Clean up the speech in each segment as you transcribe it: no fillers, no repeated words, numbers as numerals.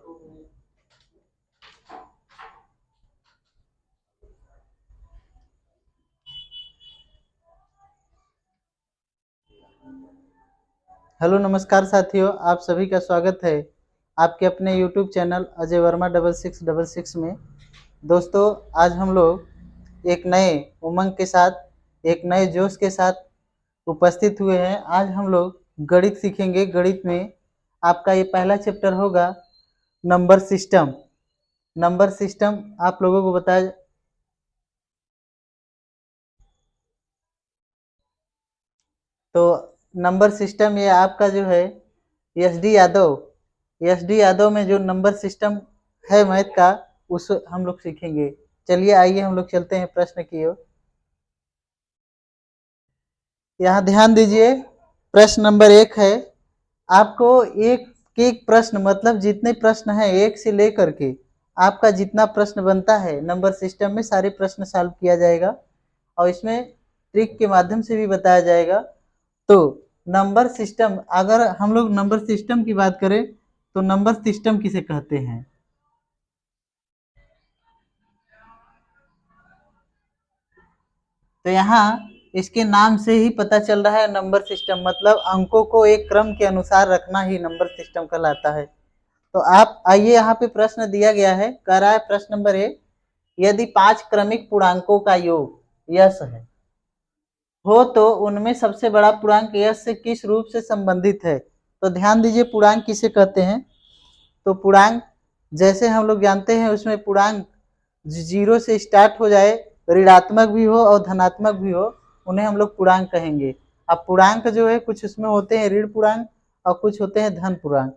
Hello नमस्कार साथियों, आप सभी का स्वागत है आपके अपने यूट्यूब चैनल अजय वर्मा 6666 में। दोस्तों, आज हम लोग एक नए उमंग के साथ, एक नए जोश के साथ उपस्थित हुए हैं। आज हम लोग गणित सीखेंगे। गणित में आपका ये पहला चैप्टर होगा नंबर सिस्टम। नंबर सिस्टम आप लोगों को बताया तो नंबर सिस्टम ये आपका जो है एस डी यादव में जो नंबर सिस्टम है मैथ का, उस हम लोग सीखेंगे। चलिए आइए हम लोग चलते हैं प्रश्न की ओर। यहाँ ध्यान दीजिए, प्रश्न नंबर 1 है। आपको एक एक प्रश्न, मतलब जितने प्रश्न हैं एक से लेकर के आपका जितना प्रश्न बनता है नंबर सिस्टम में, सारे प्रश्न सॉल्व किया जाएगा और इसमें ट्रिक के माध्यम से भी बताया जाएगा। तो नंबर सिस्टम, अगर हम लोग नंबर सिस्टम की बात करें तो नंबर सिस्टम किसे कहते हैं? तो यहाँ इसके नाम से ही पता चल रहा है, नंबर सिस्टम मतलब अंकों को एक क्रम के अनुसार रखना ही नंबर सिस्टम कहलाता है। तो आप आइए, यहाँ पे प्रश्न दिया गया है, कह रहा है प्रश्न नंबर 1, यदि 5 क्रमिक पूर्णांकों का योग यश है हो तो उनमें सबसे बड़ा पूर्णांक यश से किस रूप से संबंधित है? तो ध्यान दीजिए, पूर्णांक किसे कहते हैं? तो पूर्णांक, जैसे हम लोग जानते हैं, उसमें पूर्णांक 0 से स्टार्ट हो जाए, ऋणात्मक भी हो और धनात्मक भी हो, उन्हें हम लोग पूर्णांक कहेंगे। अब पूर्णांक जो है, कुछ उसमें होते हैं ऋण पूर्णांक और कुछ होते हैं धन पूर्णांक।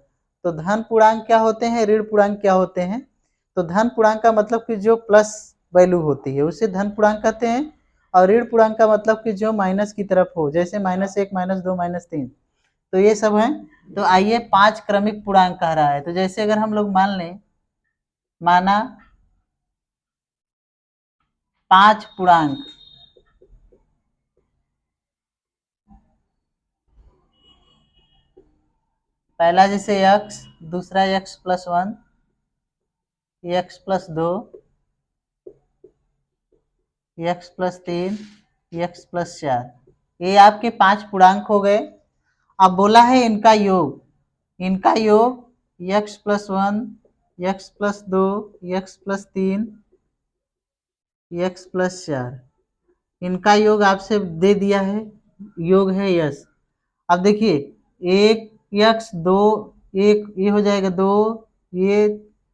तो धन पूर्णांक क्या होते हैं, ऋण पूर्णांक क्या होते हैं? तो धन पूर्णांक का मतलब कि जो प्लस वैल्यू होती है उसे धन पूर्णांक कहते हैं, और ऋण पूर्णांक का मतलब कि जो माइनस की तरफ हो, जैसे -1, -2, -3। तो ये सब है। तो आइए, 5 क्रमिक पूर्णांक कह रहा है। तो जैसे अगर हम लोग मान लें, माना 5 पूर्णांक, पहला जैसे x, दूसरा x+1, x+2, x+3, x+4, ये आपके 5 पूर्णांक हो गए। अब बोला है इनका योग x+1, x+2, x+3, x+4, इनका योग आपसे दे दिया है, योग है यश। अब देखिए, 1x 2, एक ये हो जाएगा 2, ये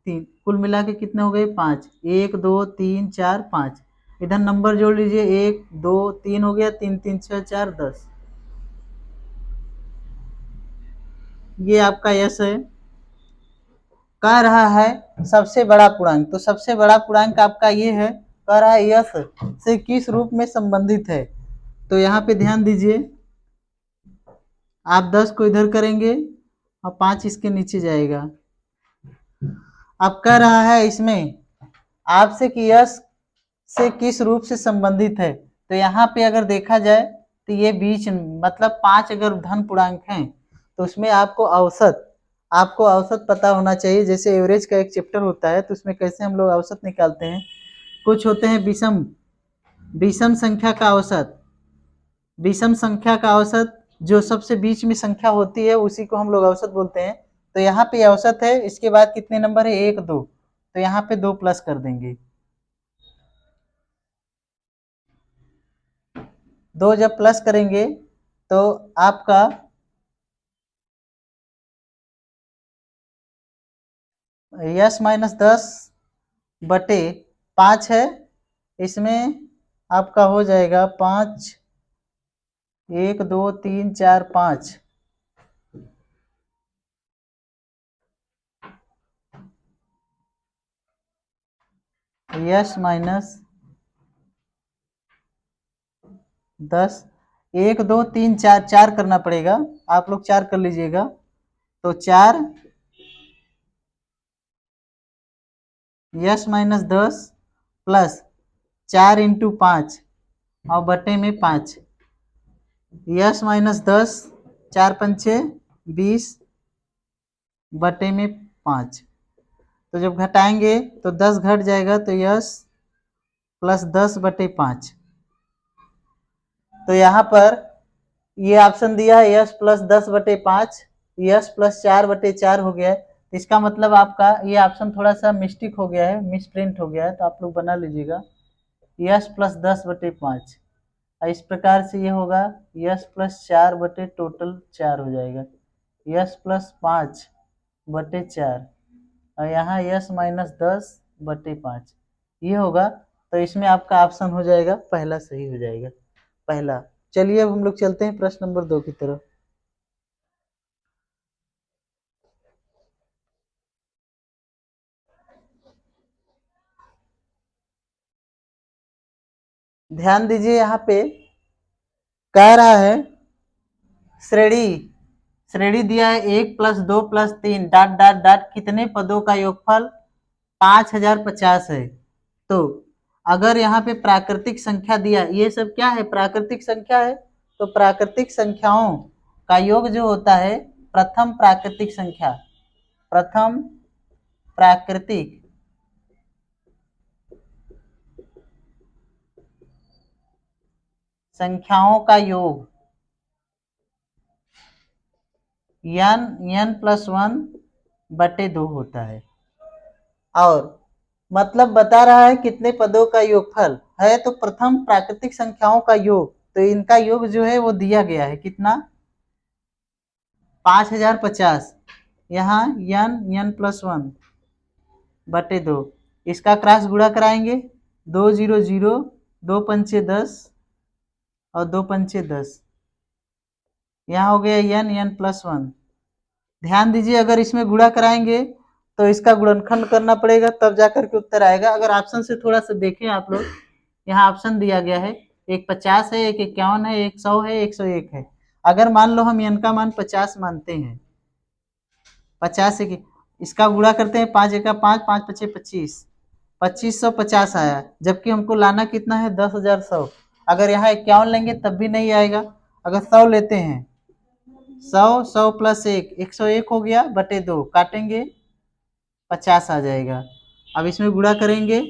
3, कुल मिला के कितने हो गए? 5। 1 2 3 4 5, इधर नंबर जोड़ लीजिए, 1 2 3 हो गया, 3 3 6 4 10, ये आपका यश है। कह रहा है सबसे बड़ा पूर्णांक, तो सबसे बड़ा पूर्णांक आपका ये है। कह रहा है यश से किस रूप में संबंधित है? तो यहाँ पे ध्यान दीजिए, आप 10 को इधर करेंगे और 5 इसके नीचे जाएगा। अब कह रहा है इसमें आपसे कि यश से किस रूप से संबंधित है। तो यहाँ पे अगर देखा जाए तो ये बीच, मतलब 5 अगर धन पूर्णांक हैं तो उसमें आपको औसत पता होना चाहिए। जैसे एवरेज का एक चैप्टर होता है, तो उसमें कैसे हम लोग औसत निकालते हैं। कुछ होते हैं विषम संख्या का औसत। विषम संख्या का औसत, जो सबसे बीच में संख्या होती है उसी को हम लोग औसत बोलते हैं। तो यहाँ पे औसत है, इसके बाद कितने नंबर है? 1 2, तो यहाँ पे 2 प्लस कर देंगे। 2 जब प्लस करेंगे तो आपका -10/5 है। इसमें आपका हो जाएगा 5, 1 2 3 4 5, -10, 1 2 3 4, 4 करना पड़ेगा, आप लोग 4 कर लीजिएगा। तो 4 -10 प्लस 4 × 5 और बटे में 5, -10, 4 पंचे 20 बटे में 5, तो जब घटाएंगे तो 10 घट जाएगा, तो यस प्लस 10/5। तो यहाँ पर ये ऑप्शन दिया है यस प्लस 10/5, यस प्लस 4/4 हो गया है। तो इसका मतलब आपका ये ऑप्शन थोड़ा सा मिस्टेक हो गया है, मिस प्रिंट हो गया है, तो आप लोग बना लीजिएगा यस प्लस 10/5। इस प्रकार से ये होगा यस प्लस 4/टोटल 4 हो जाएगा, यस प्लस 5/4 और यहाँ यस माइनस 10/5 ये होगा। तो इसमें आपका ऑप्शन हो जाएगा पहला सही हो जाएगा, पहला। चलिए अब हम लोग चलते हैं प्रश्न नंबर 2 की तरफ। ध्यान दीजिए, यहाँ पे कह रहा है श्रेणी श्रेणी दिया है 1 + 2 + 3 डॉट डॉट डॉट कितने पदों का योगफल 5050 है। तो अगर यहाँ पे प्राकृतिक संख्या दिया, ये सब क्या है, प्राकृतिक संख्या है। तो प्राकृतिक संख्याओं का योग जो होता है, प्रथम प्राकृतिक संख्या, प्रथम प्राकृतिक संख्याओं का योग n+1/2 होता है। और मतलब बता रहा है कितने पदों का योगफल है, तो प्रथम प्राकृतिक संख्याओं का योग, तो इनका योग जो है वो दिया गया है कितना 5050। यहाँ n+1/2, इसका क्रॉस गुणा कराएंगे, 2 0 0, 2 पंचे 10 और 2 पंचे 10, यहाँ हो गया n+1। ध्यान दीजिए, अगर इसमें गुणा कराएंगे तो इसका गुणनखंड करना पड़ेगा, तब जाकर के उत्तर आएगा। अगर ऑप्शन से थोड़ा सा देखें आप लोग, यहाँ ऑप्शन दिया गया है, एक 50 है, एक 51 है, एक 100 है, 101 है। अगर मान लो हम n का मान 50 मानते हैं, 50 से इसका गुणा करते हैं, 5 × 5, 5 × 5 = 25, 2550 आया, जबकि हमको लाना कितना है 10,100। अगर यहाँ 51 लेंगे तब भी नहीं आएगा। अगर 100 लेते हैं, 100 + 1 101 हो गया, बटे 2 काटेंगे 50 आ जाएगा। अब इसमें गुणा करेंगे,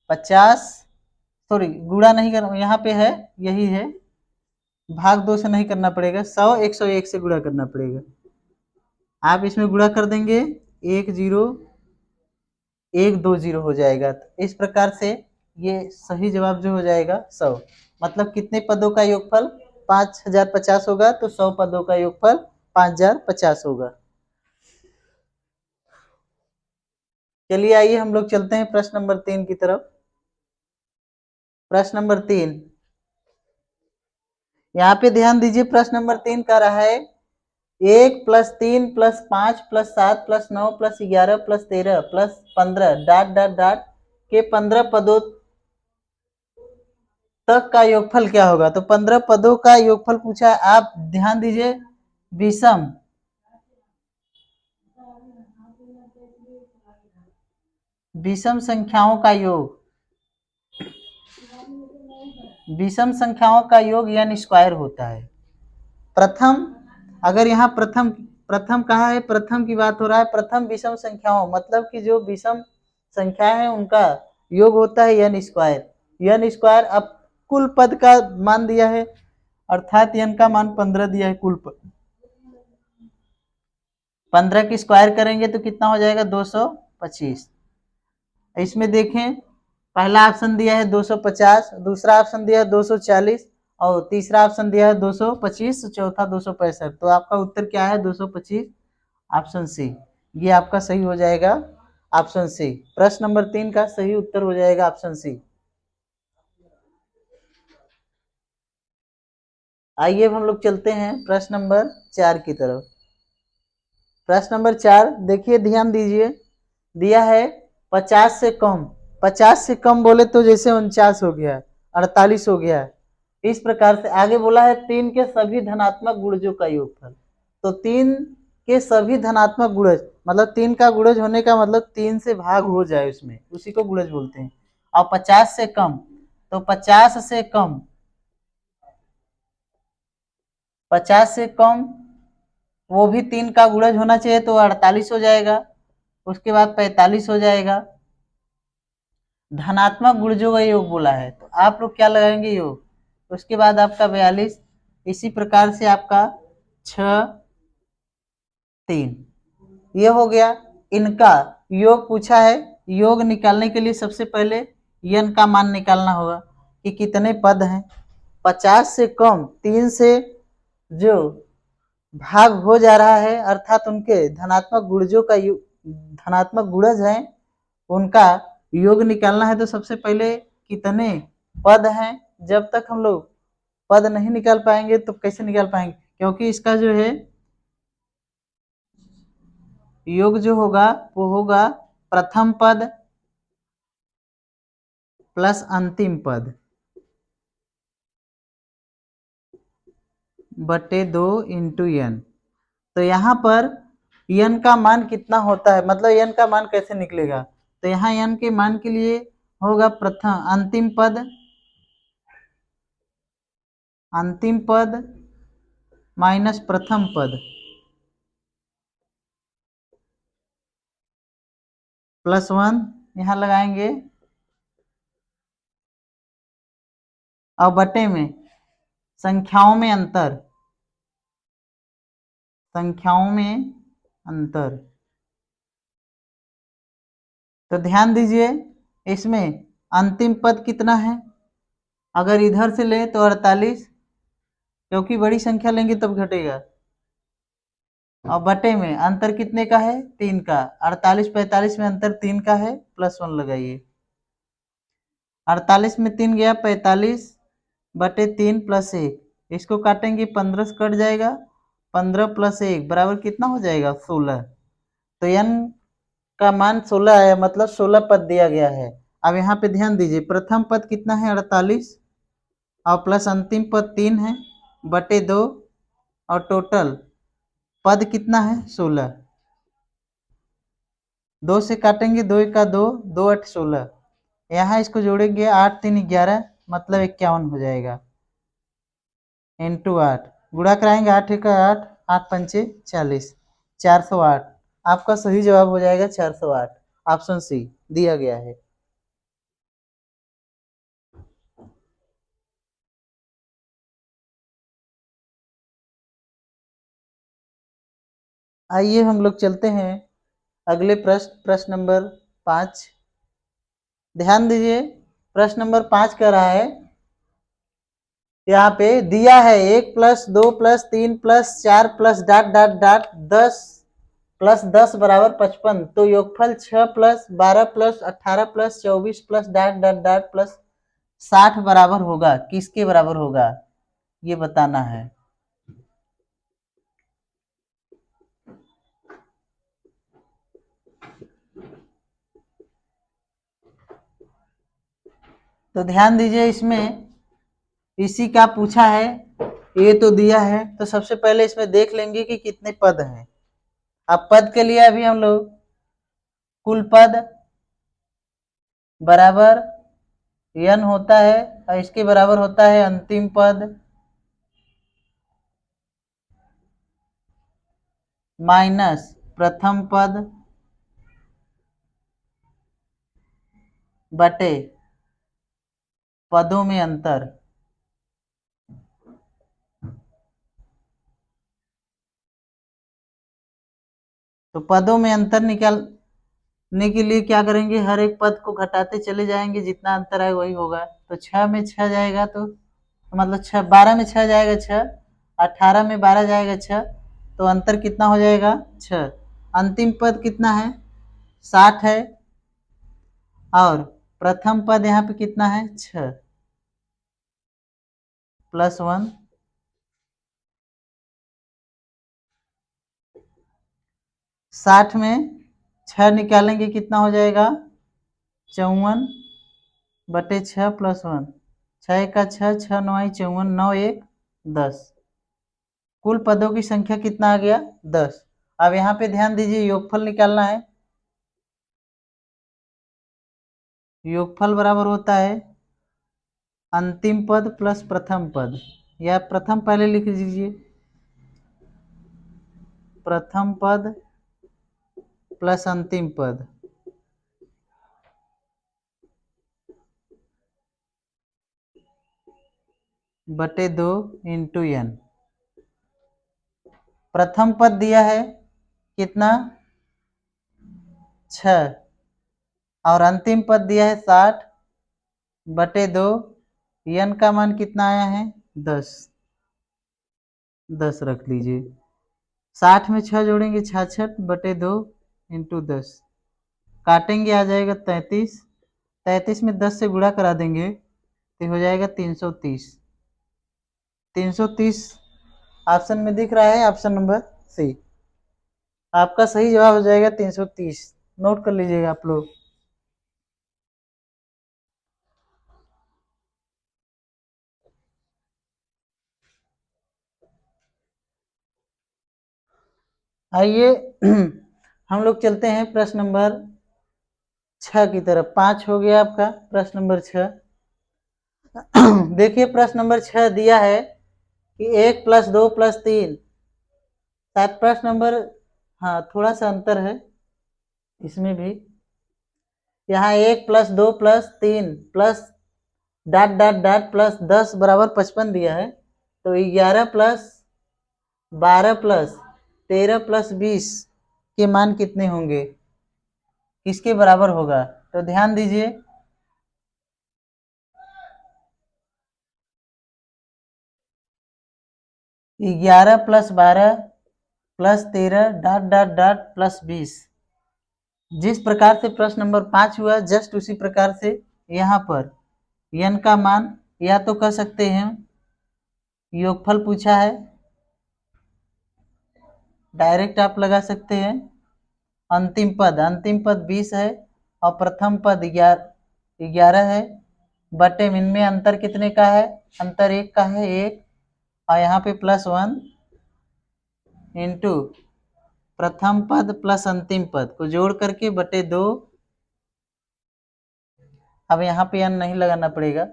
50, सॉरी गुणा नहीं कर, यहाँ पे है यही है, भाग 2 से नहीं करना पड़ेगा, 100 101 से गुणा करना पड़ेगा। आप इसमें गुणा कर देंगे, 1 0 1 2 0 हो जाएगा। तो इस प्रकार से ये सही जवाब जो हो जाएगा 100। मतलब कितने पदों का योगफल 5050 होगा, तो 100 पदों का योगफल 5050 होगा। चलिए आइए हम लोग चलते हैं प्रश्न नंबर 3 की तरफ। प्रश्न नंबर 3, यहाँ पे ध्यान दीजिए, प्रश्न नंबर 3 कह रहा है 1 + 3 + 5 + 7 + 9 + 11 + 13 + 15 डॉट डॉट डॉट के 15 पदों तक का योगफल क्या होगा। तो 15 पदों का योगफल पूछा है। आप ध्यान दीजिए, विषम विषम संख्याओं का योग, विषम संख्याओं का योग n² होता है। प्रथम, अगर यहाँ प्रथम प्रथम कहा है, प्रथम की बात हो रहा है, प्रथम विषम संख्याओं मतलब कि जो विषम संख्या है उनका योग होता है n²। अब कुल पद का मान दिया है, अर्थात n का मान 15 दिया है, कुल पद 15 की स्क्वायर करेंगे तो कितना हो जाएगा 225। इसमें देखें, पहला ऑप्शन दिया है 250, दूसरा ऑप्शन दिया है 240 और तीसरा ऑप्शन दिया है 225, चौथा 265। तो आपका उत्तर क्या है 225, ऑप्शन सी। ये आपका सही हो जाएगा, ऑप्शन सी। प्रश्न नंबर 3 का सही उत्तर हो जाएगा ऑप्शन सी। आइए अब हम लोग चलते हैं प्रश्न नंबर 4 की तरफ। प्रश्न नंबर 4 देखिए, ध्यान दीजिए, दिया है 50 से कम, 50 से कम बोले तो जैसे 49 हो गया, 48 हो गया, इस प्रकार से आगे बोला है 3 के सभी धनात्मक गुणजों का योगफल। तो 3 के सभी धनात्मक गुणज मतलब 3 का गुणज होने का मतलब 3 से भाग हो जाए उसमें, उसी को गुणज बोलते हैं। और 50 से कम, तो 50 से कम, 50 से कम वो भी 3 का गुणज होना चाहिए, तो 48 हो जाएगा। उसके बाद 45 हो जाएगा। धनात्मक गुणजों का योग बोला है, तो आप लोग क्या लगाएंगे? योग। उसके बाद आपका 42। इसी प्रकार से आपका 6 3 ये हो गया। इनका योग पूछा है। योग निकालने के लिए सबसे पहले यन का मान निकालना होगा कि कितने पद हैं। 50 से कम 3 से जो भाग हो जा रहा है, अर्थात उनके धनात्मक गुणजों का धनात्मक गुणज है, उनका योग निकालना है। तो सबसे पहले कितने पद हैं, जब तक हम लोग पद नहीं निकाल पाएंगे तो कैसे निकाल पाएंगे, क्योंकि इसका जो है योग जो होगा वो होगा प्रथम पद प्लस अंतिम पद बटे 2 इंटू एन। तो यहाँ पर एन का मान कितना होता है, मतलब एन का मान कैसे निकलेगा? तो यहाँ एन के मान के लिए होगा प्रथम अंतिम पद माइनस प्रथम पद प्लस 1 यहाँ लगाएंगे, और बटे में संख्याओं में अंतर, संख्याओं में अंतर। तो ध्यान दीजिए, इसमें अंतिम पद कितना है? अगर इधर से ले तो 48, क्योंकि बड़ी संख्या लेंगे तब घटेगा। और बटे में अंतर कितने का है? 3 का। 48 45 में अंतर 3 का है, प्लस 1 लगाइए। 48 में 3 गया, 45 बटे 3 प्लस 1, इसको काटेंगे 15 से कट जाएगा। 15 प्लस 1 बराबर कितना हो जाएगा? 16। तो एन का मान 16 है, मतलब 16 पद दिया गया है। अब यहाँ पे ध्यान दीजिए, प्रथम पद कितना है? 48, और प्लस अंतिम पद 3 है बटे 2, और टोटल पद कितना है? 16। 2 से काटेंगे, 2 का 2, 2 8 16। यहाँ इसको जोड़ेंगे, 8 3 11, मतलब 51 हो जाएगा। इंटू 8 गुणा कराएंगे, 8 1 8, 8 पंचे 40, 408। आपका सही जवाब हो जाएगा 408। ऑप्शन सी दिया गया है। आइए हम लोग चलते हैं अगले प्रश्न नंबर 5। ध्यान दीजिए, प्रश्न नंबर 5 कह रहा है, यहाँ पे दिया है 1 plus 2 plus 3 plus 4 plus dot dot dot 10 plus 10 बराबर 55। तो योगफल 6 plus 12 plus 18 plus 24 plus dot dot dot plus 60 बराबर होगा, किसके बराबर होगा, ये बताना है। तो ध्यान दीजिए, इसमें इसी का पूछा है, ये तो दिया है, तो सबसे पहले इसमें देख लेंगे कि कितने पद हैं। अब पद के लिए अभी हम लोग कुल पद बराबर n होता है, और इसके बराबर होता है अंतिम पद माइनस प्रथम पद बटे पदों में अंतर। तो पदों में अंतर निकालने के लिए क्या करेंगे? हर एक पद को घटाते चले जाएंगे, जितना अंतर है वही होगा। तो 6 में 6 जाएगा, तो मतलब 6 12 में 6 जाएगा 6, 18 में 12 जाएगा 6, तो अंतर कितना हो जाएगा? 6। अंतिम पद कितना है? 60 है, और प्रथम पद यहाँ पे कितना है? 6 प्लस 1। 60 में 6 निकालेंगे, कितना हो जाएगा? 54 बटे 6 प्लस 1, 6 का 6, 6 9 54, 9 1 10। कुल पदों की संख्या कितना आ गया? 10। अब यहाँ पे ध्यान दीजिए, योगफल निकालना है। योगफल बराबर होता है अंतिम पद प्लस प्रथम पद, या प्रथम पहले लिख लीजिए, प्रथम पद प्लस अंतिम पद बटे 2 इंटू n। प्रथम पद दिया है कितना 6 और अंतिम पद दिया है 60 बटे 2। n का मान कितना आया है 10 रख लीजिए। 60 में 6 जोड़ेंगे 66 बटे 2 इंटू 10। काटेंगे आ जाएगा 33। 33 में 10 से गुणा करा देंगे तो हो जाएगा 330। 330 ऑप्शन में दिख रहा है, ऑप्शन नंबर सी आपका सही जवाब हो जाएगा 330। नोट कर लीजिएगा आप लोग। आइए हम लोग चलते हैं प्रश्न नंबर 6 की तरफ। 5 हो गया आपका, प्रश्न नंबर 6। देखिए प्रश्न नंबर 6 दिया है कि 1 + 2 + 3। शायद प्रश्न नंबर, हाँ थोड़ा सा अंतर है इसमें भी। यहाँ 1 + 2 + 3 plus dot dot dot plus 10 बराबर 55 दिया है। तो 11 + 12 + 13 + 20 के मान कितने होंगे, किसके बराबर होगा? तो ध्यान दीजिए, ग्यारह + 12 + 13 डॉट डॉट डॉट प्लस 20। जिस प्रकार से प्रश्न नंबर 5 हुआ जस्ट उसी प्रकार से यहाँ पर n का मान या तो कह सकते हैं योगफल पूछा है, डायरेक्ट आप लगा सकते हैं। अंतिम पद 20 है और प्रथम पद 11 है बटे में इनमें अंतर कितने का है? अंतर 1 का है, 1 और यहाँ पे +1 इंटू प्रथम पद प्लस अंतिम पद को जोड़ करके बटे 2। अब यहाँ पे n नहीं लगाना पड़ेगा।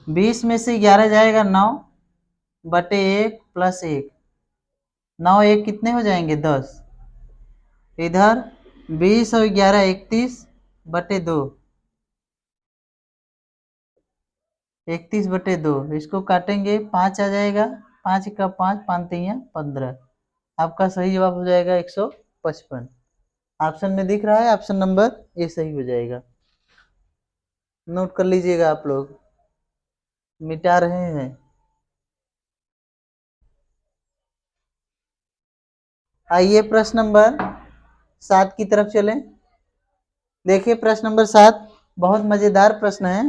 20 में से 11 जाएगा 9 बटे 1 + 1। 9 1 कितने हो जाएंगे 10। इधर 20 और 11 31 बटे 2। 31 बटे 2 इसको काटेंगे 5 आ जाएगा। 5 का 5 5 3 15। आपका सही जवाब हो जाएगा 155। ऑप्शन में दिख रहा है, ऑप्शन नंबर ए सही हो जाएगा। नोट कर लीजिएगा आप लोग, मिटा रहे हैं। आइए प्रश्न नंबर 7 की तरफ चलें। देखिए प्रश्न नंबर 7 बहुत मजेदार प्रश्न है।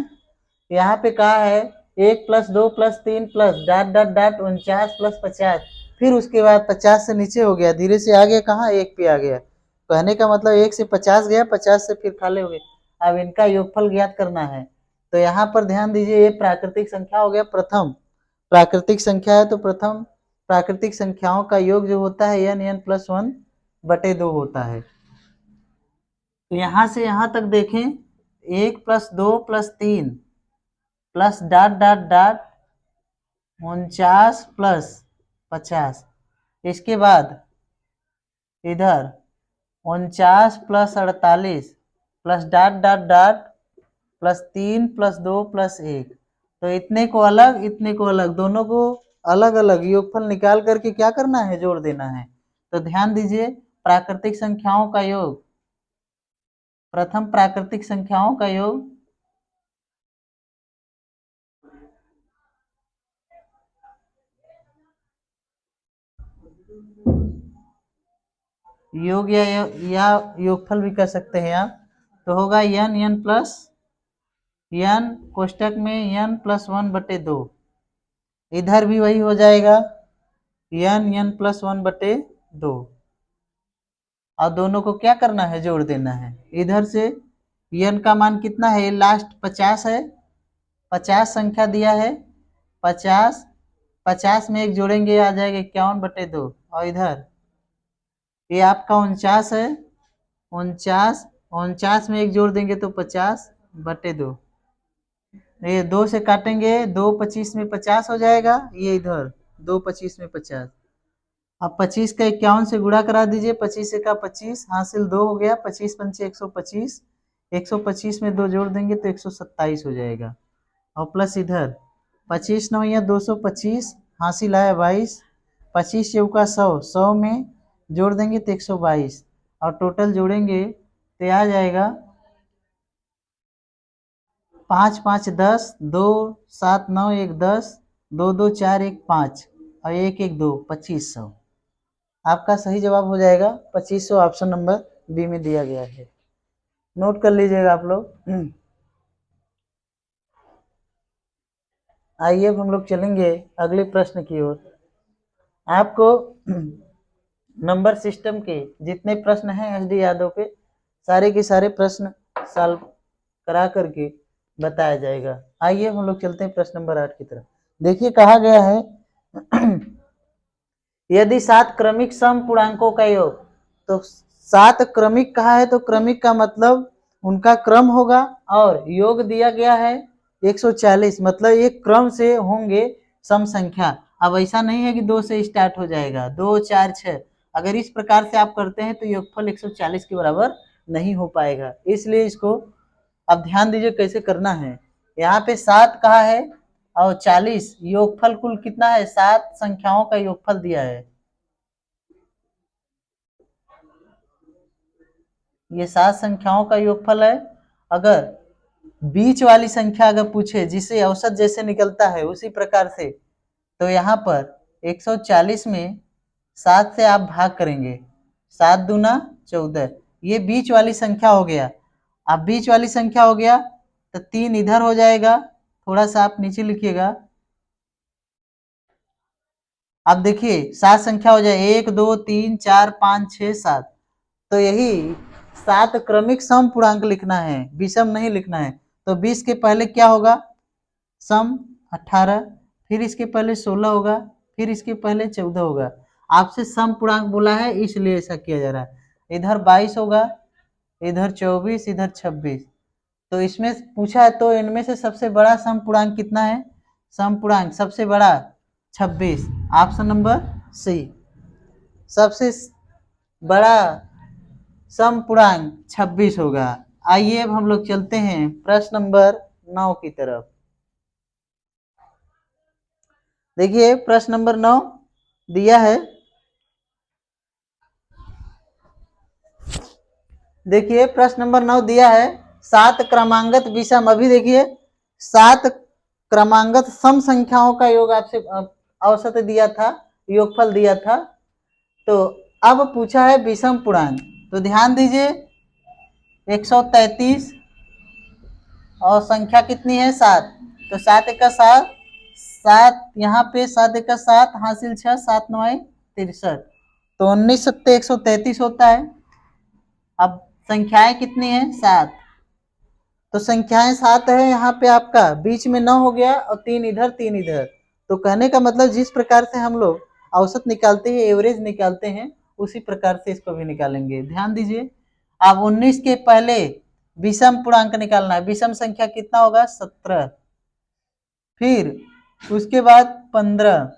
यहाँ पे कहा है 1 + 2 + 3 प्लस डॉट डॉट डॉट 49 + 50। फिर उसके बाद 50 से नीचे हो गया, धीरे से आ गया कहाँ 1 पे आ गया। कहने का मतलब 1 से 50 गया, 50 से फिर खाली हो गए। अब इनका योगफल ज्ञात करना है। तो यहाँ पर ध्यान दीजिए, ये प्राकृतिक संख्या हो गया प्रथम। प्राकृतिक संख्या है तो प्रथम प्राकृतिक संख्याओं का योग जो होता है n + 1 बटे 2 होता है। तो यहाँ से यहाँ तक देखें 1 + 2 + 3 प्लस डॉट डॉट डॉट 49 + 50। इसके बाद इधर 49 + 48 प्लस डॉट डॉट डॉट +3 + 2 + 1। तो इतने को अलग, इतने को अलग, दोनों को अलग अलग योगफल निकाल करके क्या करना है, जोड़ देना है। तो ध्यान दीजिए प्राकृतिक संख्याओं का योग, प्रथम प्राकृतिक संख्याओं का योग योग या योगफल भी कर सकते हैं आप। तो होगा n प्लस n कोष्टक में n + 1 बटे 2। इधर भी वही हो जाएगा n + 1 बटे 2 और दोनों को क्या करना है, जोड़ देना है। इधर से n का मान कितना है, लास्ट 50 है, 50 संख्या दिया है। 50 में एक जोड़ेंगे आ जाएगा 51 बटे 2। और इधर ये आपका 49 है, 49 में एक जोड़ देंगे तो 50 बटे 2। ये 2 से काटेंगे, 2 25 में 50 हो जाएगा। ये इधर 2 25 में 50 अब 25 का 51 से गुणा करा दीजिए, 25 का 25 हासिल 2 हो गया, 25 पंचे 125, 125 में 2 जोड़ देंगे तो 127 हो जाएगा। और प्लस इधर 25 9 या 225 हासिल आया 22, 25 चौका 100, 100 में जोड़ देंगे तो 122 और टोटल जोड़ेंगे तो आ जाएगा 5 5 10, 2 7 9 1 10, 2 2 4 1 5 और 1 1 2 2500। आपका सही जवाब हो जाएगा 2500, ऑप्शन नंबर बी में दिया गया है, नोट कर लीजिएगा आप लोग। आइए अब हम लोग चलेंगे अगले प्रश्न की ओर। आपको नंबर सिस्टम के जितने प्रश्न हैं एसडी यादव के, सारे के सारे प्रश्न सॉल्व करा करके बताया जाएगा। आइए हम लोग चलते हैं प्रश्न नंबर 8 की तरफ। देखिए कहा गया है यदि 7 क्रमिक सम पूर्णांकों का योग, तो 7 क्रमिक कहा है तो क्रमिक का मतलब उनका क्रम होगा और योग दिया गया है 140, मतलब एक क्रम से होंगे सम संख्या। अब ऐसा नहीं है कि 2 से स्टार्ट हो जाएगा, 2 4 6, अगर इस प्रकार से आप करते हैं तो योगफल 140 के बराबर नहीं हो पाएगा। इसलिए इसको अब ध्यान दीजिए कैसे करना है। यहाँ पे 7 कहा है और 40, योगफल कुल कितना है, 7 संख्याओं का योगफल दिया है। ये 7 संख्याओं का योगफल है। अगर बीच वाली संख्या अगर पूछे जिसे औसत जैसे निकलता है उसी प्रकार से, तो यहाँ पर 140 में 7 से आप भाग करेंगे, 7 दूना 14, ये बीच वाली संख्या हो गया। अब बीच वाली संख्या हो गया तो 3 इधर हो जाएगा, थोड़ा सा आप नीचे लिखिएगा। अब देखिए 7 संख्या हो जाए 1 2 3 4 5 6 7, तो यही 7 क्रमिक सम पूर्णांक लिखना है, विषम नहीं लिखना है। तो 20 के पहले क्या होगा, सम 18, फिर इसके पहले 16 होगा, फिर इसके पहले 14 होगा। आपसे सम पूर्णांक बोला है इसलिए ऐसा किया जा रहा है। इधर 22 होगा, इधर 24, इधर 26, तो इसमें पूछा है तो इनमें से सबसे बड़ा सम पूर्णांक कितना है, सम पूर्णांक सबसे बड़ा 26, ऑप्शन नंबर सी सबसे बड़ा सम पूर्णांक 26 होगा। आइए अब हम लोग चलते हैं प्रश्न नंबर 9 की तरफ। देखिए प्रश्न नंबर 9 दिया है, देखिए प्रश्न नंबर 9 दिया है 7 क्रमांगत विषम, अभी देखिए 7 क्रमांगत सम संख्याओं का योग आपसे औसत दिया था, योगफल दिया था। तो अब पूछा है विषम पूर्णांक, तो ध्यान दीजिए 133 और संख्या कितनी है 7, तो 7 का 7, 7 यहाँ पे 7 का 7 हासिल 6, 7 9 63, तो 19 सत्ते 133 होता है। अब संख्याएं कितनी है 7, तो संख्याएं 7 है, यहाँ पे आपका बीच में 9 हो गया और 3 इधर 3 इधर। तो कहने का मतलब जिस प्रकार से हम लोग औसत निकालते हैं, एवरेज निकालते हैं, उसी प्रकार से इसको भी निकालेंगे। ध्यान दीजिए अब 19 के पहले विषम पूर्णांक निकालना है, विषम संख्या कितना होगा 17, फिर उसके बाद 15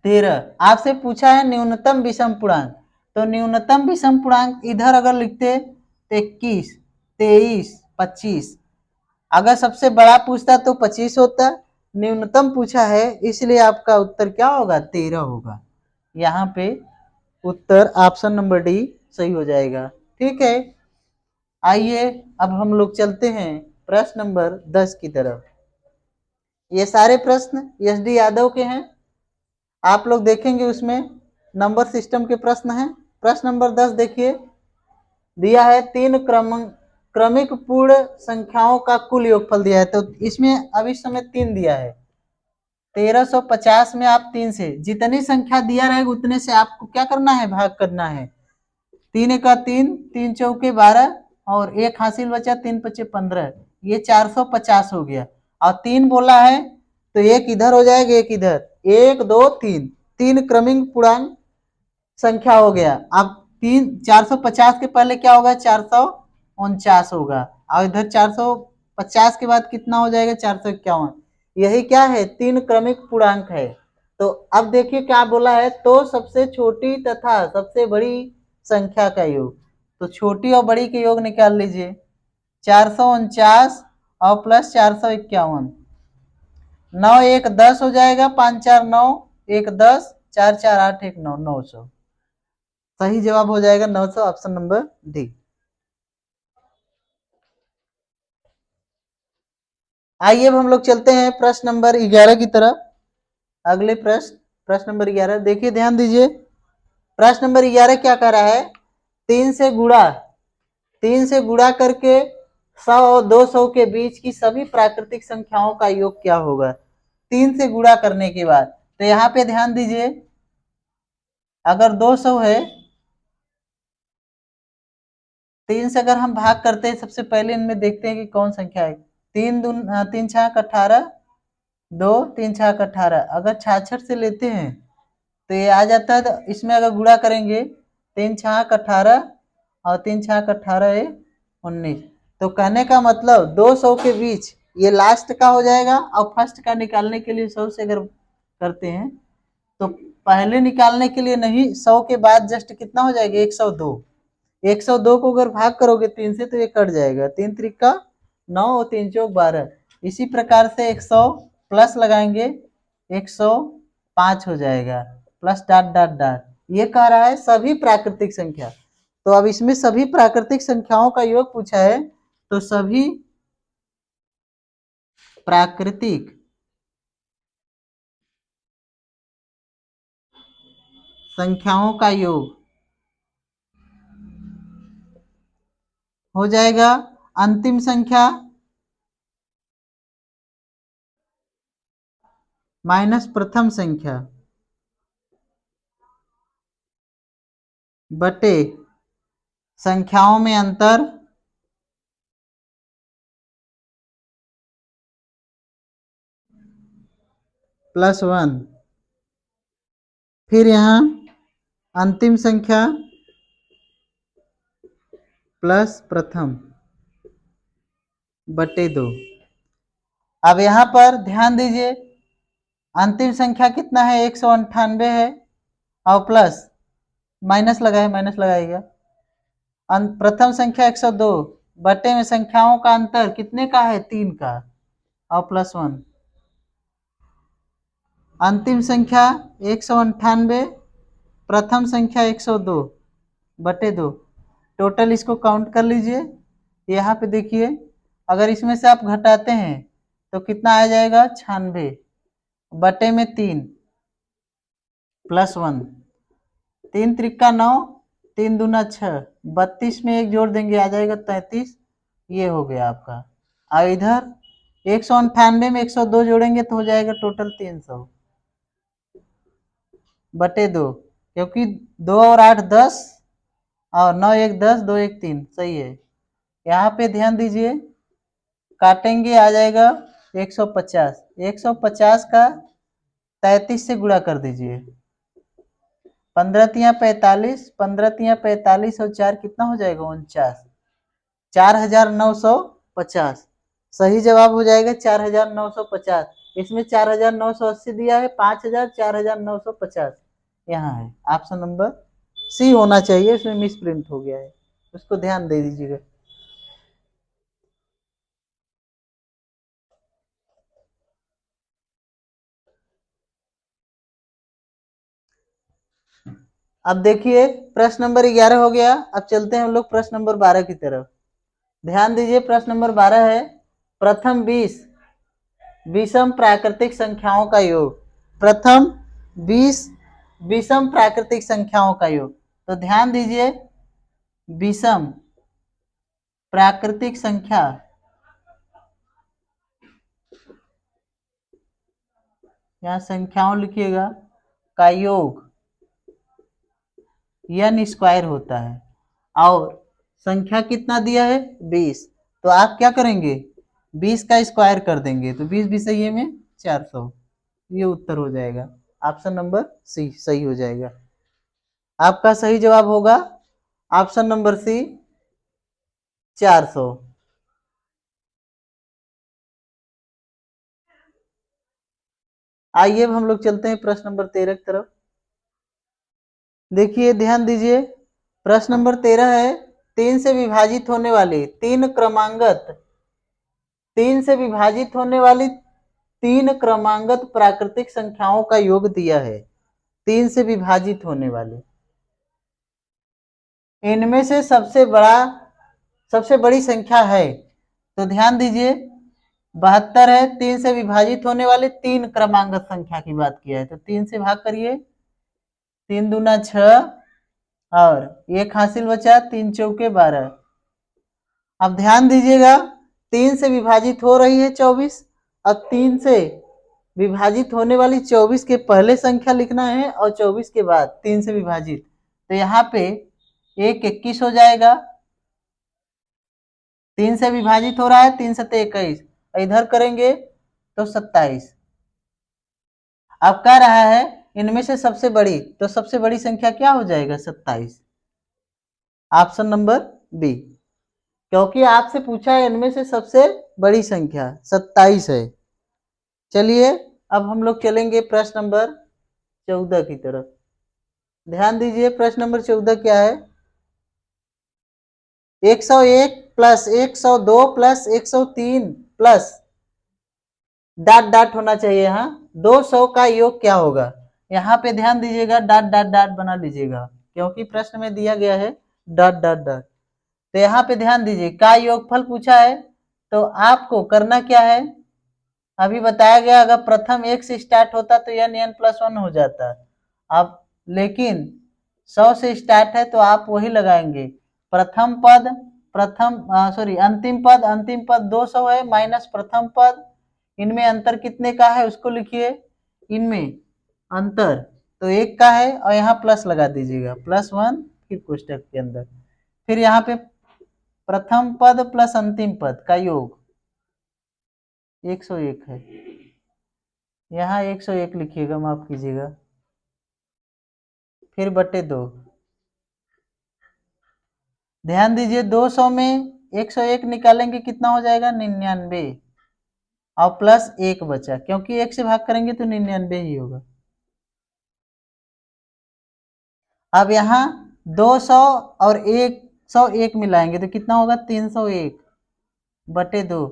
13, आपसे पूछा है न्यूनतम विषम पूर्णांक, तो न्यूनतम विषम पूर्णांक इधर अगर लिखते तो 21 23 25, अगर सबसे बड़ा पूछता तो 25 होता, न्यूनतम पूछा है इसलिए आपका उत्तर क्या होगा 13 होगा। यहाँ पे उत्तर ऑप्शन नंबर डी सही हो जाएगा। ठीक है, आइए अब हम लोग चलते हैं प्रश्न नंबर 10 की तरफ। ये सारे प्रश्न एसडी यादव के हैं, आप लोग देखेंगे उसमें नंबर सिस्टम के प्रश्न हैं। प्रश्न नंबर 10 देखिए दिया है 3 क्रमिक पूर्ण संख्याओं का कुल योगफल दिया है, तो इसमें अब इस समय 3 दिया है, 1350 में आप 3 से जितनी संख्या दिया रहेगा उतने से आपको क्या करना है, भाग करना है। 3 का 3, 3 चौके 12 और 1 हासिल बचा, 3 पचे 15, ये 450 हो गया। और 3 बोला है तो एक इधर हो जाएगा, एक इधर, 1 2 3, 3 क्रमिक पूर्णांक संख्या हो गया। अब 450 के पहले क्या होगा 449 होगा, और इधर 450 के बाद कितना हो जाएगा 451, यही क्या है 3 क्रमिक पूर्णांक है। तो अब देखिए क्या बोला है, तो सबसे छोटी तथा सबसे बड़ी संख्या का योग। तो छोटी और बड़ी के योग निकाल लीजिए। 449 और प्लस 451, 9 1 10 हो जाएगा, 5 4 9, 1 10, 4 4 8 1 9, 900। सही जवाब हो जाएगा 900, ऑप्शन नंबर डी। आइए अब हम लोग चलते हैं प्रश्न नंबर 11 की तरफ। अगले प्रश्न नंबर 11 देखिए, ध्यान दीजिए। प्रश्न नंबर 11 क्या कर रहा है, 3 से गुणा करके 100 और 200 के बीच की सभी प्राकृतिक संख्याओं का योग क्या होगा। 3 से गुणा करने के बाद, तो यहाँ पे ध्यान दीजिए, अगर 200 है, 3 से अगर हम भाग करते हैं, सबसे पहले इनमें देखते हैं कि कौन संख्या है। 3 छाक 18, 2 3 छाक 18, अगर छाछठ से लेते हैं तो ये आ जाता है। तो इसमें अगर गुणा करेंगे, 3 छाक 18 और 3 छाक 18 है 19। तो कहने का मतलब 200 के बीच ये लास्ट का हो जाएगा, और फर्स्ट का निकालने के लिए 100 से अगर करते हैं तो पहले निकालने के लिए नहीं, 100 के बाद जस्ट कितना हो जाएगा, 102। 102 को अगर भाग करोगे 3 से तो ये कट जाएगा, 3 त्रिका 9 और 3 चौक 12। इसी प्रकार से 100 प्लस लगाएंगे, 105 हो जाएगा, प्लस डॉट डॉट डॉट। ये कह रहा है सभी प्राकृतिक संख्या। तो अब इसमें सभी प्राकृतिक संख्याओं का योग पूछा है, तो सभी प्राकृतिक संख्याओं का योग हो जाएगा अंतिम संख्या माइनस प्रथम संख्या बटे संख्याओं में अंतर +1। फिर यहाँ अंतिम संख्या प्लस प्रथम बटे 2। अब यहाँ पर ध्यान दीजिए, अंतिम संख्या कितना है, 198 है, और प्लस माइनस लगा है, माइनस लगाइएगा। प्रथम संख्या 102 बटे में संख्याओं का अंतर कितने का है, 3 का, और +1। अंतिम संख्या 198, प्रथम संख्या 102 बटे 2। टोटल इसको काउंट कर लीजिए। यहाँ पे देखिए, अगर इसमें से आप घटाते हैं तो कितना आ जाएगा, 96 बटे में 3 +1। 3 त्रिका 9, 3 दूना 6, 32 में एक जोड़ देंगे आ जाएगा 33। ये हो गया आपका। और इधर 198 में 102 जोड़ेंगे तो हो जाएगा टोटल 300 बटे 2, क्योंकि 2 और 8 10, और 9 1 10, 2 1 3, सही है। यहाँ पे ध्यान दीजिए, काटेंगे आ जाएगा 150। 150 का 33 से गुणा कर दीजिए, 15 तिया 45, 15 तिया 45 और 4 कितना हो जाएगा, 49, 4950। सही जवाब हो जाएगा 4950। इसमें 4980 दिया है, 5000, 4950 यहाँ है। ऑप्शन नंबर सी होना चाहिए, इसमें मिस प्रिंट हो गया है, उसको ध्यान दे दीजिएगा। अब देखिए, प्रश्न नंबर 11 हो गया। अब चलते हैं हम लोग प्रश्न नंबर 12 की तरफ। ध्यान दीजिए, प्रश्न नंबर 12 है, प्रथम 20 विषम प्राकृतिक संख्याओं का योग। प्रथम 20 विषम प्राकृतिक संख्याओं का योग। तो ध्यान दीजिए, विषम प्राकृतिक संख्या यहाँ संख्याओं लिखिएगा का योग n स्क्वायर होता है, और संख्या कितना दिया है, 20। तो आप क्या करेंगे, 20 का स्क्वायर कर देंगे, तो 20 20 ये में 400। ये उत्तर हो जाएगा, ऑप्शन नंबर सी सही हो जाएगा। आपका सही जवाब होगा ऑप्शन नंबर सी, 400। आइए अब हम लोग चलते हैं प्रश्न नंबर 13 की तरफ। देखिए ध्यान दीजिए, प्रश्न नंबर 13 है 3 से विभाजित होने वाली तीन क्रमांगत प्राकृतिक संख्याओं का योग दिया है। 3 से विभाजित होने वाले, इनमें से सबसे बड़ी संख्या है, तो ध्यान दीजिए 72 है। 3 से विभाजित होने वाले 3 क्रमांगत संख्या की बात किया है, तो 3 से भाग करिए, 3 दूना 6 और 1 हासिल बचा, 3 चौके 12। अब ध्यान दीजिएगा 3 से विभाजित हो रही है 24, अब 3 से विभाजित होने वाली 24 के पहले संख्या लिखना है और 24 के बाद 3 से विभाजित, तो यहाँ पे 1 21 हो जाएगा। 3 से विभाजित हो रहा है, 3 सत्ते 21, इधर करेंगे तो 27। अब कह रहा है इनमें से सबसे बड़ी, तो सबसे बड़ी संख्या क्या हो जाएगा 27, ऑप्शन नंबर बी, क्योंकि आपसे पूछा है इनमें से सबसे बड़ी संख्या 27 है। चलिए अब हम लोग चलेंगे प्रश्न नंबर 14 की तरफ। ध्यान दीजिए प्रश्न नंबर 14 क्या है, 101 plus 102 plus 103 plus dot dot होना चाहिए, यहाँ 200 का योग क्या होगा। यहाँ पे ध्यान दीजिएगा डॉट डॉट डॉट बना लीजिएगा, क्योंकि प्रश्न में दिया गया है डॉट डॉट डॉट। तो यहाँ पे ध्यान दीजिए का योगफल पूछा है, तो आपको करना क्या है, अभी बताया गया अगर प्रथम 1 से स्टार्ट होता तो n+1 हो जाता। अब लेकिन 100 से स्टार्ट है तो आप वही लगाएंगे, अंतिम पद 200 है माइनस प्रथम पद, इनमें अंतर कितने का है उसको लिखिए, इनमें अंतर तो 1 का है और यहाँ प्लस लगा दीजिएगा, +1 फिर कोष्टक के अंदर, फिर यहाँ पे प्रथम पद प्लस अंतिम पद का योग 101 है, यहाँ 101 लिखिएगा, माफ कीजिएगा, फिर बटे 2। ध्यान दीजिए 200 में 101 निकालेंगे कितना हो जाएगा 99, और प्लस 1 बचा, क्योंकि 1 से भाग करेंगे तो 99 ही होगा। अब यहाँ 200 और 101 मिलाएंगे तो कितना होगा 301 बटे 2,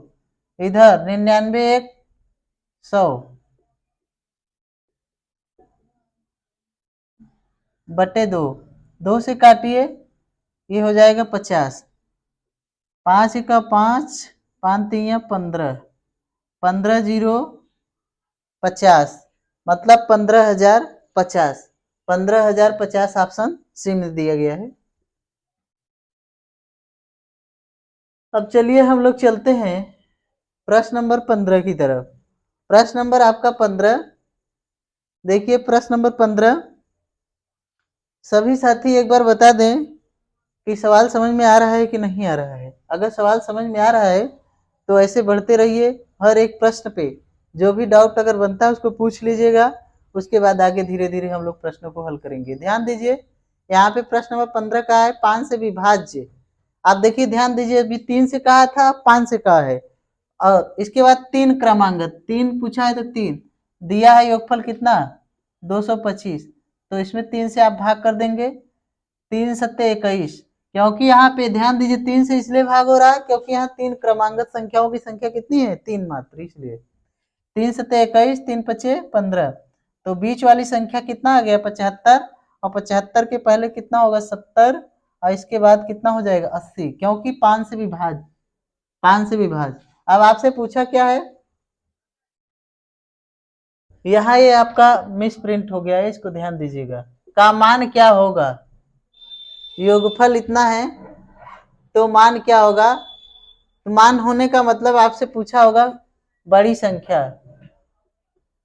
इधर 99 1 100 बटे 2, 2 से काटिए ये हो जाएगा 50, 5 का 5, 5 3 15, 15 0 50, मतलब 15,050, 15,050 ऑप्शन सी में दिया गया है। अब चलिए हम लोग चलते हैं प्रश्न नंबर 15 की तरफ। प्रश्न नंबर आपका 15, देखिए प्रश्न नंबर 15, सभी साथी एक बार बता दें कि सवाल समझ में आ रहा है कि नहीं आ रहा है। अगर सवाल समझ में आ रहा है तो ऐसे बढ़ते रहिए, हर एक प्रश्न पे जो भी डाउट अगर बनता है उसको पूछ लीजिएगा, उसके बाद आगे धीरे धीरे हम लोग प्रश्नों को हल करेंगे। ध्यान दीजिए यहाँ पे प्रश्न नंबर 15 का है 5 से विभाज्य। आप देखिए ध्यान दीजिए, अभी 3 से कहा था 5 से कहा है, और इसके बाद 3 क्रमांगत, 3 पूछा है तो 3 दिया है, योगफल कितना 225, तो इसमें 3 से आप भाग कर देंगे, 3 सत्ते 21, क्योंकि यहाँ पे ध्यान दीजिए 3 से इसलिए भाग हो रहा है क्योंकि यहाँ 3 क्रमांगत संख्याओं की संख्या कितनी है 3 मात्र, इसलिए 3 सत्ते 21, 3 पचे 15, तो बीच वाली संख्या कितना आ गया 75, और 75 के पहले कितना होगा 70, और इसके बाद कितना हो जाएगा 80, क्योंकि 5 से विभाज। अब आपसे पूछा क्या है, यहाँ ये आपका मिस प्रिंट हो गया है, इसको ध्यान दीजिएगा, का मान क्या होगा, योगफल इतना है तो मान क्या होगा, मान होने का मतलब आपसे पूछा होगा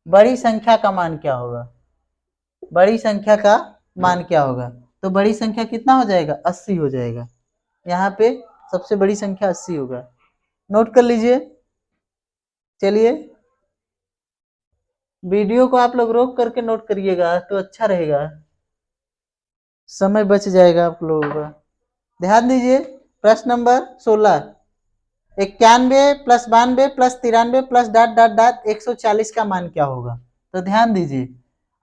बड़ी संख्या का मान क्या होगा, बड़ी संख्या का मान क्या होगा, तो बड़ी संख्या कितना हो जाएगा 80 हो जाएगा, यहाँ पे सबसे बड़ी संख्या 80 होगा, नोट कर लीजिए। चलिए वीडियो को आप लोग रोक करके नोट करिएगा तो अच्छा रहेगा, समय बच जाएगा आप लोगों का। ध्यान दीजिए प्रश्न number 16, 91 plus 92 plus 93 plus dot dot dot 140 का मान क्या होगा। तो ध्यान दीजिए,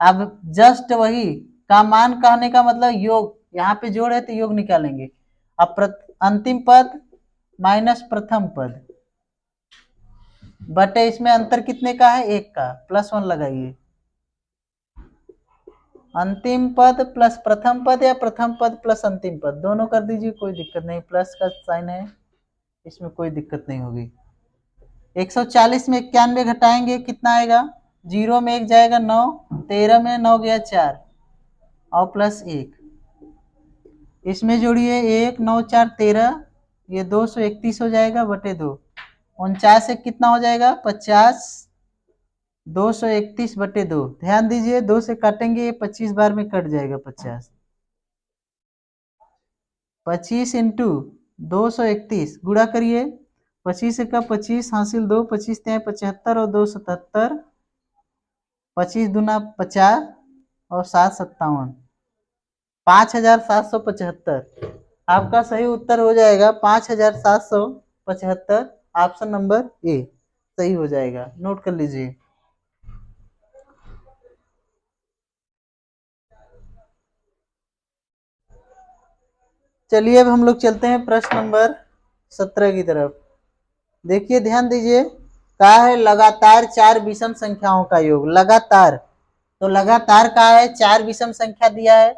अब जस्ट वही का मान कहने का मतलब योग, यहाँ पे जोड़ है तो योग निकालेंगे। अब अंतिम पद माइनस प्रथम पद बटे इसमें अंतर कितने का है, 1 का, +1 लगाइए। अंतिम पद प्लस प्रथम पद या प्रथम पद प्लस अंतिम पद, दोनों कर दीजिए, कोई दिक्कत नहीं, प्लस का साइन है, इसमें कोई दिक्कत नहीं होगी। 140 में 91 घटाएंगे कितना आएगा, 0 में 1 जाएगा 9, 13 में 9 गया 4 और प्लस 1, इसमें जोड़िए 1 9 4 13, ये 231 हो जाएगा बटे 2, 49 से कितना हो जाएगा 50, 231 बटे 2, ध्यान दीजिए 2 से काटेंगे ये 25 बार में कट जाएगा 50, 25 इंटू 231 गुणा करिए, 25 का 25 हासिल 2, 25 75 और 2 77, 25 दूना 50 और 7 57, 5775, आपका सही उत्तर हो जाएगा 5775, ऑप्शन नंबर ए सही हो जाएगा, नोट कर लीजिए। चलिए अब हम लोग चलते हैं प्रश्न नंबर 17 की तरफ। देखिए ध्यान दीजिए, कहा है लगातार 4 विषम संख्याओं का योग, लगातार, तो लगातार कहा है 4 विषम संख्या दिया है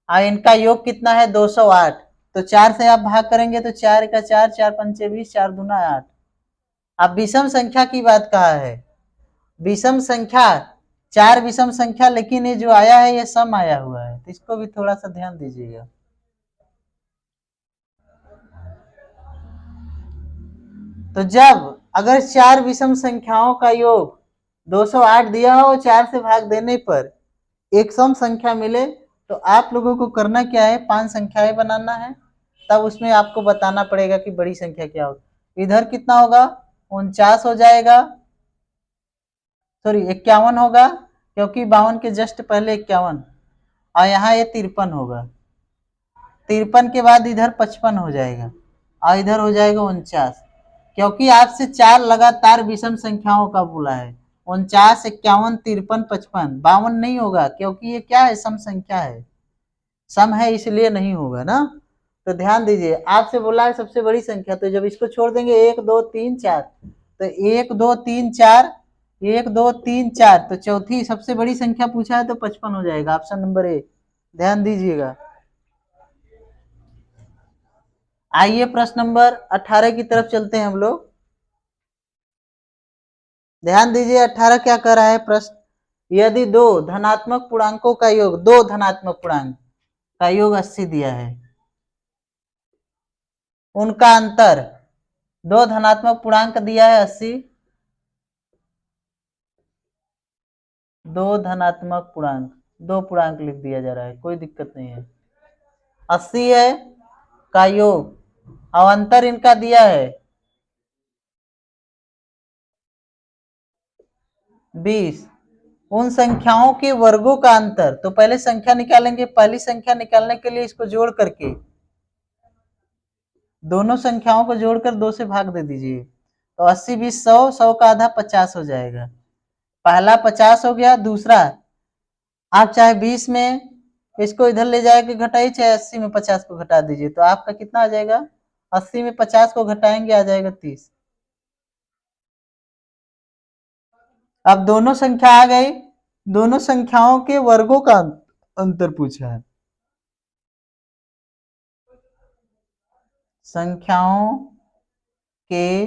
और इनका योग कितना है 208, तो 4 से आप भाग करेंगे तो 4 का 4, 4 पंचे 20, 4 दूना 8। अब विषम संख्या की बात कहा है, विषम संख्या 4 विषम संख्या, लेकिन ये जो आया है ये सम आया हुआ है, तो इसको भी थोड़ा सा ध्यान दीजिएगा। तो जब अगर 4 विषम संख्याओं का योग 208 दिया हो, 4 से भाग देने पर एक सम संख्या मिले, तो आप लोगों को करना क्या है, 5 संख्याएं बनाना है, तब उसमें आपको बताना पड़ेगा कि बड़ी संख्या क्या होगी। इधर कितना होगा 49 हो जाएगा, सॉरी 51 होगा, क्योंकि 52 के जस्ट पहले 51, और यहाँ ये 53 होगा, 53 के बाद इधर 55 हो जाएगा और इधर हो जाएगा 49, क्योंकि आपसे 4 लगातार विषम संख्याओं का बोला है, 49 51 53 55, 52 नहीं होगा, क्योंकि ये क्या है, सम संख्या है, सम है इसलिए नहीं होगा ना। तो ध्यान दीजिए, आपसे बोला है सबसे बड़ी संख्या, तो जब इसको छोड़ देंगे 1 2 3 4, तो 1 2 3 4, 1 2 3 4, तो चौथी सबसे बड़ी संख्या पूछा है तो 55 हो जाएगा, ऑप्शन नंबर ए, ध्यान दीजिएगा। आइए प्रश्न नंबर 18 की तरफ चलते हैं हम लोग। ध्यान दीजिए 18 क्या कर रहा है प्रश्न, यदि दो धनात्मक पूर्णांकों का योग, दो धनात्मक पूर्णांक का योग 80 दिया है, उनका अंतर, दो धनात्मक पूर्णांक दिया है 80, दो धनात्मक पूर्णांक, दो पूर्णांक लिख दिया जा रहा है, कोई दिक्कत नहीं है, 80 है का योग और अंतर इनका दिया है 20, उन संख्याओं के वर्गों का अंतर, तो पहले संख्या निकालेंगे, पहली संख्या निकालने के लिए इसको जोड़ करके, दोनों संख्याओं को जोड़कर 2 से भाग दे दीजिए, तो 80 20 100, 100 का आधा 50 हो जाएगा, पहला 50 हो गया, दूसरा आप चाहे 20 में इसको इधर ले जाके घटाइए, चाहे 80 में 50 को घटा दीजिए, तो आपका कितना आ जाएगा, 80 में 50 को घटाएंगे आ जाएगा 30। अब दोनों संख्या आ गई, दोनों संख्याओं के वर्गों का अंतर पूछा है, संख्याओं के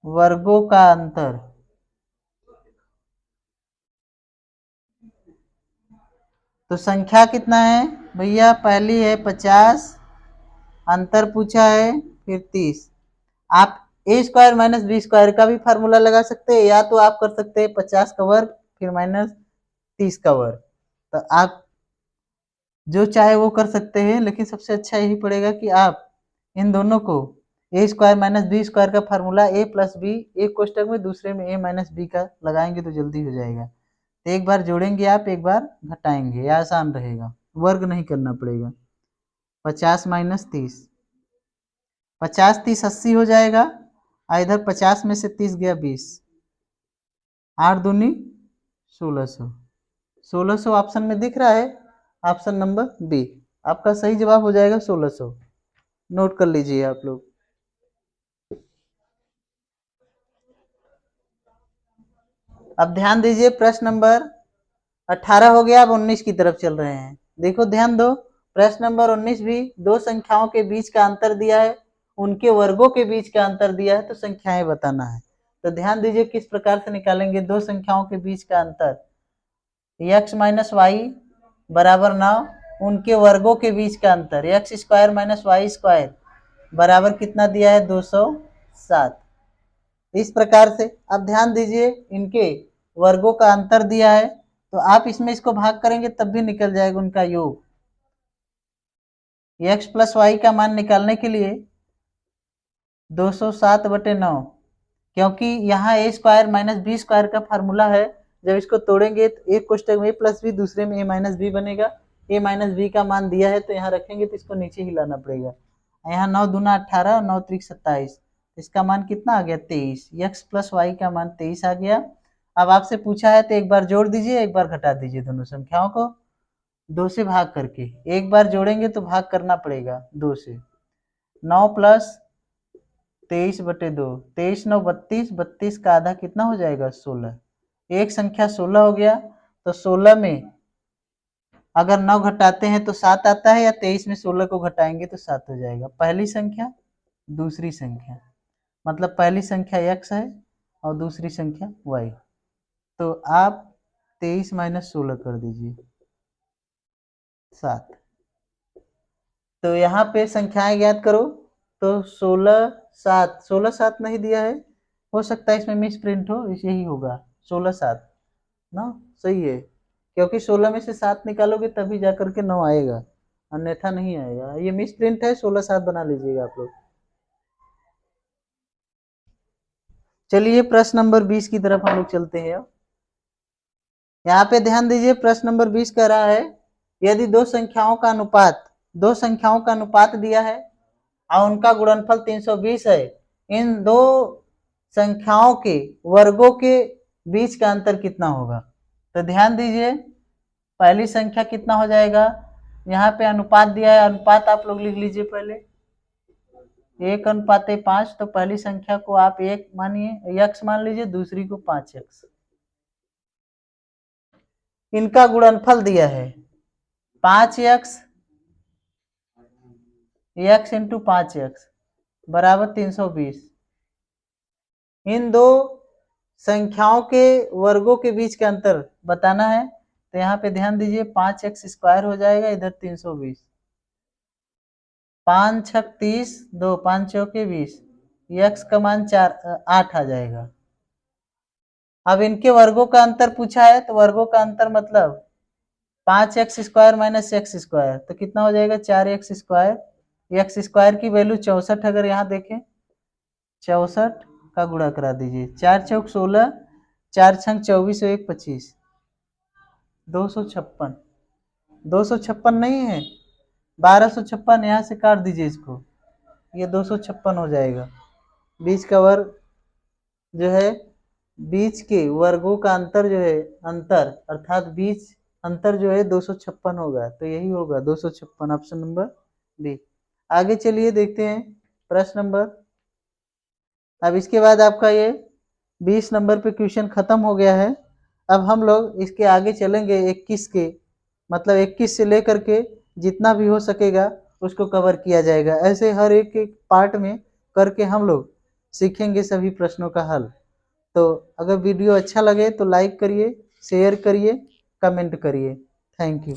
वर्गों का अंतर, तो संख्या कितना है भैया, पहली है 50, अंतर पूछा है फिर 30, आप ए स्क्वायर माइनस बी स्क्वायर का भी फार्मूला लगा सकते हैं, या तो आप कर सकते हैं 50 का वर्ग फिर माइनस 30 का वर्ग, तो आप जो चाहे वो कर सकते हैं, लेकिन सबसे अच्छा यही पड़ेगा कि आप इन दोनों को ए स्क्वायर माइनस बी स्क्वायर का फार्मूला ए प्लस बी, एक कोष्टक में दूसरे में ए माइनस बी का लगाएंगे तो जल्दी हो जाएगा, तो एक बार जोड़ेंगे आप, एक बार घटाएंगे, यह आसान रहेगा, वर्ग नहीं करना पड़ेगा। 50 माइनस 30, 50 30 80 हो जाएगा, इधर 50 में से 30 गया 20, 8 दूनी 1600। 1600 ऑप्शन में दिख रहा है, ऑप्शन नंबर बी आपका सही जवाब हो जाएगा 1600। नोट कर लीजिए आप लोग। अब ध्यान दीजिए, प्रश्न नंबर 18 हो गया, अब 19 की तरफ चल रहे हैं। देखो ध्यान दो, प्रश्न नंबर 19 भी दो संख्याओं के बीच का अंतर दिया है, उनके वर्गों के बीच का अंतर दिया है, तो संख्याएं बताना है। तो ध्यान दीजिए किस प्रकार से निकालेंगे दो संख्याओं के बीच का अंतर। x माइनस वाई बराबर 9, उनके वर्गों के बीच का अंतर x square minus y square बराबर कितना दिया है 207। इस प्रकार से अब ध्यान दीजिए, इनके वर्गों का अंतर दिया है, तो आप इसमें इसको भाग करेंगे तब भी निकल जाएगा उनका योग। x प्लस वाई का मान निकालने के लिए 207/9, क्योंकि यहाँ ए स्क्वायर माइनस बी स्क्वायर का फार्मूला है, जब इसको तोड़ेंगे तो एक कोष्टक में ए प्लस बी, दूसरे में ए माइनस बी बनेगा। ए माइनस बी का मान दिया है तो यहाँ रखेंगे तो इसको नीचे ही लाना पड़ेगा। यहाँ 9 दूना 18 और 9 त्रिक 27, इसका मान कितना आ गया 23। एक्स प्लस वाई का मान 23 आ गया। अब आपसे पूछा है तो एक बार जोड़ दीजिए, एक बार घटा दीजिए दोनों संख्याओं को 2 से भाग करके। एक बार जोड़ेंगे तो भाग करना पड़ेगा 2 से। 9 प्लस 23/2, 23 9 32, 32 का आधा कितना हो जाएगा 16। एक संख्या 16 हो गया, तो 16 में अगर 9 घटाते हैं तो 7 आता है, या 23 में 16 को घटाएंगे तो 7 हो जाएगा। पहली संख्या दूसरी संख्या, मतलब पहली संख्या x है और दूसरी संख्या y। तो आप 23 माइनस 16 कर दीजिए 7। तो यहाँ पे संख्याएं ज्ञात करो, तो 16 7, 16 7 नहीं दिया है, हो सकता है इसमें मिस प्रिंट हो, यही होगा 16 7 ना, सही है, क्योंकि 16 में से 7 निकालोगे तभी जाकर के 9 आएगा, अन्यथा नहीं आएगा। ये मिस प्रिंट है, 16 7 बना लीजिएगा आप लोग। चलिए प्रश्न नंबर 20 की तरफ हम लोग चलते हैं। यहाँ पे ध्यान दीजिए, प्रश्न नंबर 20 कह रहा है यदि दो संख्याओं का अनुपात दिया है और उनका गुणनफल 320 है, इन दो संख्याओं के वर्गों के बीच का अंतर कितना होगा। तो ध्यान दीजिए, पहली संख्या कितना हो जाएगा, यहाँ पे अनुपात दिया है, अनुपात आप लोग लिख लीजिए पहले 1:5, तो पहली संख्या को आप 1 मानिए, x मान लीजिए, दूसरी को 5x। इनका गुणनफल दिया है 5x x इंटू 5x बराबर 320। इन दो संख्याओं के वर्गों के बीच का अंतर बताना है, तो यहाँ पे ध्यान दीजिए 5x स्क्वायर हो जाएगा, इधर 320, 5 6 30, 2 5 चौके 20, x का मान 8 आ जाएगा। अब इनके वर्गों का अंतर पूछा है, तो वर्गों का अंतर मतलब 5x square minus x square, तो कितना हो जाएगा 4x स्क्वायर। एक्स स्क्वायर की वैल्यू 64, अगर यहाँ देखें 64 का गुणा करा दीजिए, 4 चौक 16, 4 छंग 24 और 1 25, 256। 256 नहीं है, 1256, यहाँ से काट दीजिए इसको, ये 256 हो जाएगा। बीच का वर्ग जो है, बीच के वर्गों का अंतर जो है, अंतर अर्थात बीच अंतर जो है 256 होगा, तो यही होगा 256, ऑप्शन नंबर बी। आगे चलिए देखते हैं प्रश्न नंबर, अब इसके बाद आपका ये 20 नंबर पे क्वेश्चन खत्म हो गया है। अब हम लोग इसके आगे चलेंगे 21 के, मतलब 21 से लेकर के जितना भी हो सकेगा उसको कवर किया जाएगा। ऐसे हर एक एक पार्ट में करके हम लोग सीखेंगे सभी प्रश्नों का हल। तो अगर वीडियो अच्छा लगे तो लाइक करिए, शेयर करिए, कमेंट करिए। Thank you.